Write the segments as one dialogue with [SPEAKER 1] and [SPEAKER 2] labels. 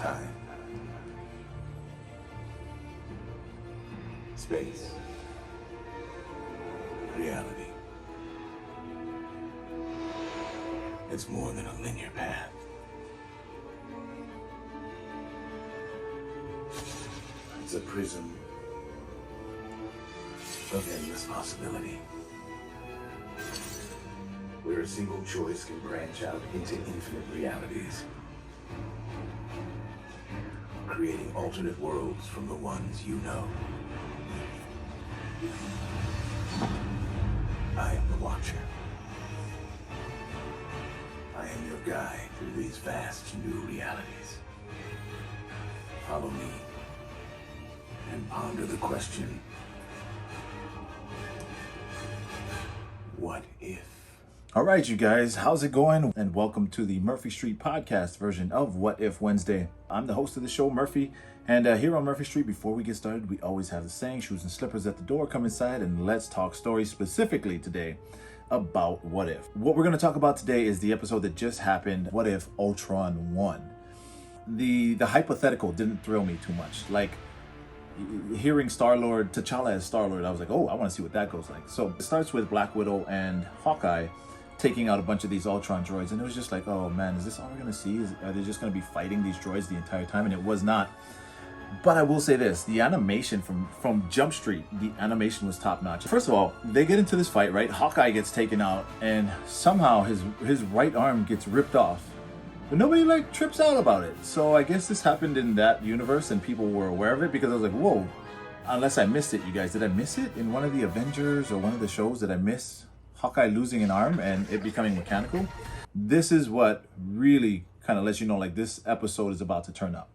[SPEAKER 1] Time. Space. Reality. It's more than a linear path. It's a prism of endless possibility, where a single choice can branch out into infinite realities, creating alternate worlds from the ones you know. I am the Watcher. I am your guide through these vast new realities. Follow me and ponder the question, what if?
[SPEAKER 2] All right, you guys, how's it going? And welcome to the Murphy Street podcast version of What If Wednesday. I'm the host of the show, Murphy. And here on Murphy Street, before we get started, we always have the saying, shoes and slippers at the door, come inside and let's talk stories, specifically today about what if. What we're going to talk about today is the episode that just happened, What If Ultron Won. The hypothetical didn't thrill me too much. Like, hearing Star-Lord, T'Challa as Star-Lord, I was like, oh, I want to see what that goes like. So it starts with Black Widow and Hawkeye taking out a bunch of these Ultron droids, and it was just like, oh man, is this all we're going to see? Are they just going to be fighting these droids the entire time? And it was not. But I will say this, the animation from Jump Street, the animation was top notch. First of all, they get into this fight, right? Hawkeye gets taken out and somehow his right arm gets ripped off. But nobody trips out about it. So I guess this happened in that universe and people were aware of it, because I was like, whoa, unless I missed it, you guys. Did I miss it in one of the Avengers or one of the shows? Did I miss Hawkeye losing an arm and it becoming mechanical? This is what really kind of lets you know, like, this episode is about to turn up.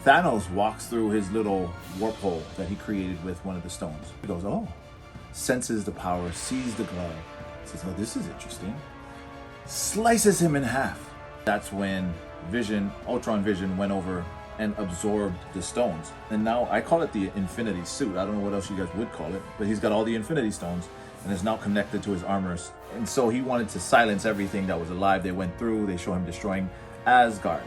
[SPEAKER 2] Thanos walks through his little warp hole that he created with one of the stones. He goes, oh, senses the power, sees the glove, says, oh, this is interesting. Slices him in half. That's when Ultron Vision went over and absorbed the stones. And now I call it the Infinity Suit. I don't know what else you guys would call it, but he's got all the Infinity Stones and is now connected to his armors. And so he wanted to silence everything that was alive. They went through, they show him destroying Asgard.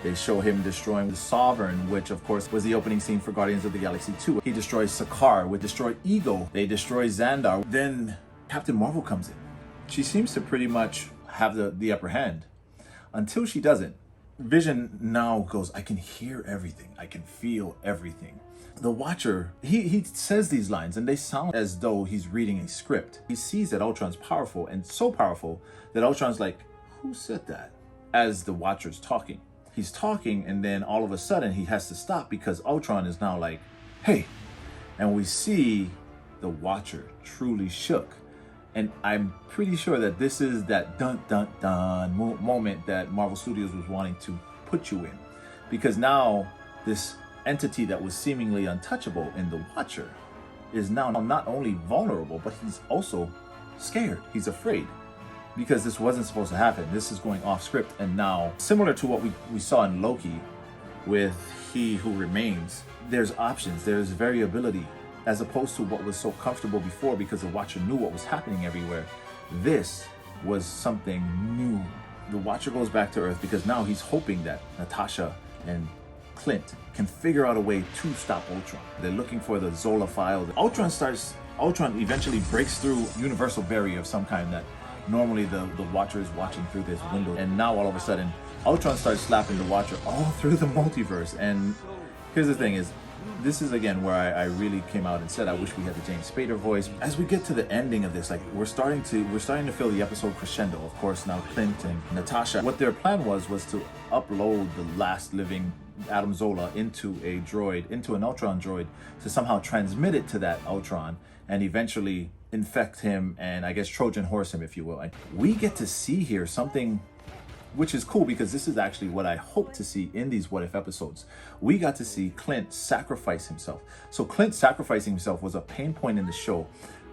[SPEAKER 2] They show him destroying the Sovereign, which of course was the opening scene for Guardians of the Galaxy 2. He destroys Sakaar, would destroy Ego. They destroy Xandar. Then Captain Marvel comes in. She seems to pretty much have the upper hand until she doesn't. Vision now goes, I can hear everything. I can feel everything. The Watcher, he says these lines and they sound as though he's reading a script. He sees that Ultron's powerful, and so powerful that Ultron's like, who said that? As the Watcher's talking. He's talking, and then all of a sudden he has to stop because Ultron is now like, hey. And we see the Watcher truly shook. And I'm pretty sure that this is that dun dun dun moment that Marvel Studios was wanting to put you in. Because now this entity that was seemingly untouchable in the Watcher is now not only vulnerable, but he's also scared. He's afraid. Because this wasn't supposed to happen. This is going off script. And now, similar to what we saw in Loki with He Who Remains, there's options, there's variability, as opposed to what was so comfortable before because the Watcher knew what was happening everywhere. This was something new. The Watcher goes back to Earth because now he's hoping that Natasha and Clint can figure out a way to stop Ultron. They're looking for the Zola file. Ultron eventually breaks through universal barrier of some kind that normally the Watcher is watching through this window. And now all of a sudden, Ultron starts slapping the Watcher all through the multiverse. And here's the thing is, this is again where I really came out and said I wish we had the James Spader voice. As we get to the ending of this, like we're starting to feel the episode crescendo. Of course, now Clint and Natasha, what their plan was to upload the last living Adam Zola into an Ultron droid, to somehow transmit it to that Ultron and eventually infect him and I guess Trojan horse him, if you will. And we get to see here something which is cool, because this is actually what I hope to see in these What If episodes. We got to see Clint sacrifice himself. So Clint sacrificing himself was a pain point in the show,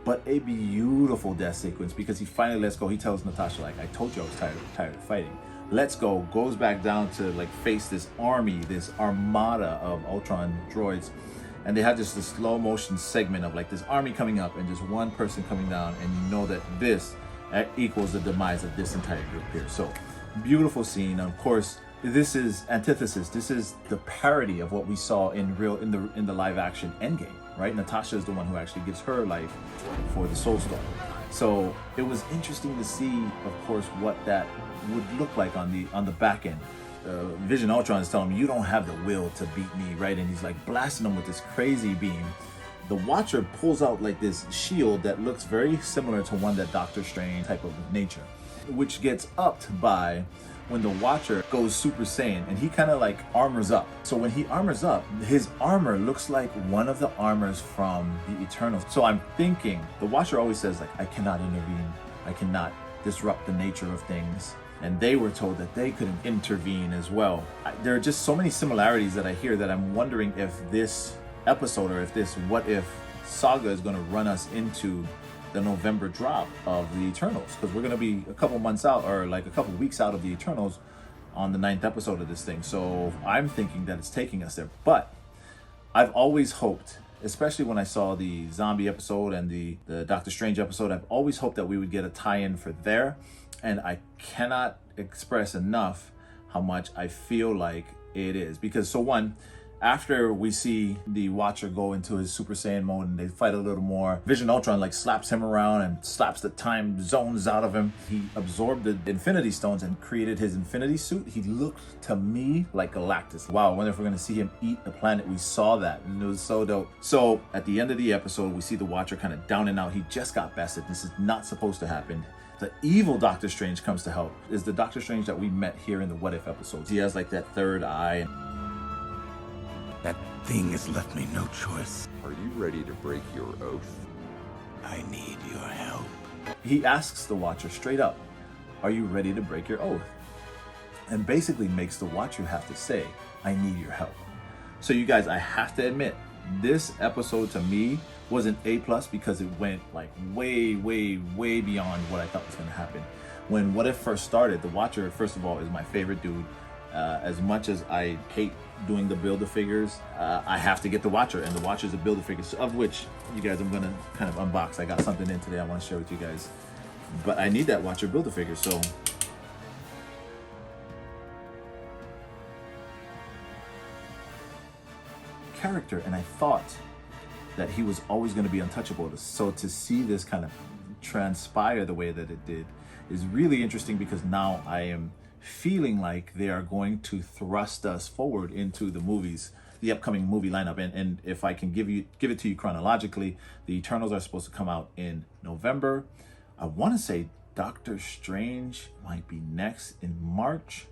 [SPEAKER 2] but a beautiful death sequence, because he finally lets go. He tells Natasha, like, I told you I was tired of fighting. Let's go. Goes back down to like face this army, this armada of Ultron droids. And they had just this slow motion segment of like this army coming up and just one person coming down, and you know that this equals the demise of this entire group here. So beautiful scene. Of course, this is antithesis. This is the parody of what we saw in the live action Endgame, right? Natasha is the one who actually gives her life for the Soul Stone. So it was interesting to see, of course, what that would look like on the back end. Vision Ultron is telling him, you don't have the will to beat me, right? And he's like blasting him with this crazy beam. The Watcher pulls out like this shield that looks very similar to one that Doctor Strange type of nature, which gets upped by when the Watcher goes Super Saiyan, and he kind of like armors up. So when he armors up, his armor looks like one of the armors from the Eternals. So I'm thinking, the Watcher always says like, I cannot intervene, I cannot disrupt the nature of things. And they were told that they couldn't intervene as well. There are just so many similarities that I hear that I'm wondering if this episode, or if this what if saga, is going to run us into the November drop of the Eternals, because we're going to be a couple months out, or like a couple weeks out of the Eternals on the 9th episode of this thing. So I'm thinking that it's taking us there. But I've always hoped, especially when I saw the zombie episode and the Doctor Strange episode, I've always hoped that we would get a tie-in for there. And I cannot express enough how much I feel like it is. Because so one, after we see the Watcher go into his Super Saiyan mode and they fight a little more, Vision Ultron like slaps him around and slaps the time zones out of him. He absorbed the Infinity Stones and created his Infinity Suit. He looked to me like Galactus. Wow, I wonder if we're gonna see him eat the planet. We saw that and it was so dope. So at the end of the episode, we see the Watcher kind of down and out. He just got bested. This is not supposed to happen. The evil Doctor Strange comes to help. Is the Doctor Strange that we met here in the What If episodes. He has like that third eye.
[SPEAKER 1] That thing has left me no choice.
[SPEAKER 3] Are you ready to break your oath?
[SPEAKER 1] I need your help.
[SPEAKER 2] He asks the Watcher straight up, are you ready to break your oath? And basically makes the Watcher have to say, I need your help. So you guys, I have to admit, this episode to me was an A+ because it went like way beyond what I thought was gonna happen. When What If first started, the Watcher, first of all, is my favorite dude. As much as I hate doing the Build-A-Figures, I have to get the Watcher, and the Watcher is a Build-A-Figure, of which, you guys, I'm gonna kind of unbox. I got something in today I want to share with you guys, but I need that Watcher Build-A-Figure. So character, and I thought that he was always going to be untouchable. So to see this kind of transpire the way that it did is really interesting, because now I am feeling like they are going to thrust us forward into the movies, the upcoming movie lineup. And if I can give it to you chronologically, the Eternals are supposed to come out in November. I want to say Doctor Strange might be next in March,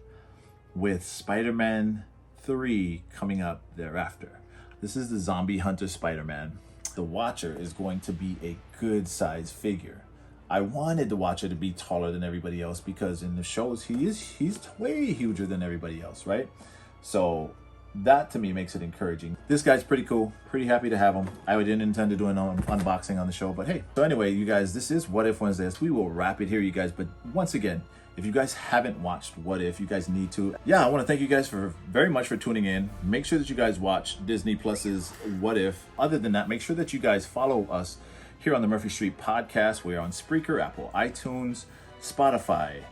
[SPEAKER 2] with Spider-Man 3 coming up thereafter. This is the Zombie Hunter Spider-Man. The Watcher is going to be a good size figure. I wanted the Watcher to be taller than everybody else, because in the shows he's way huger than everybody else, right? So that to me makes it encouraging. This guy's pretty cool. Pretty happy to have him. I didn't intend to do an unboxing on the show, but hey. So anyway, you guys, this is What If Wednesdays. We will wrap it here, you guys. But once again, if you guys haven't watched What If, you guys need to. Yeah, I want to thank you guys very much for tuning in. Make sure that you guys watch Disney Plus's What If. Other than that, make sure that you guys follow us here on the Murphy Street Podcast. We're on Spreaker, Apple, iTunes, Spotify,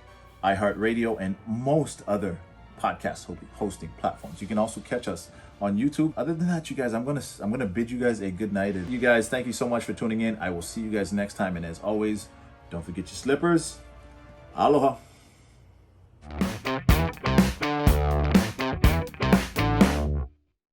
[SPEAKER 2] iHeartRadio, and most other podcast hosting platforms. You can also catch us on YouTube. Other than that, you guys, I'm gonna bid you guys a good night. And you guys, thank you so much for tuning in. I will see you guys next time. And as always, don't forget your slippers. Aloha.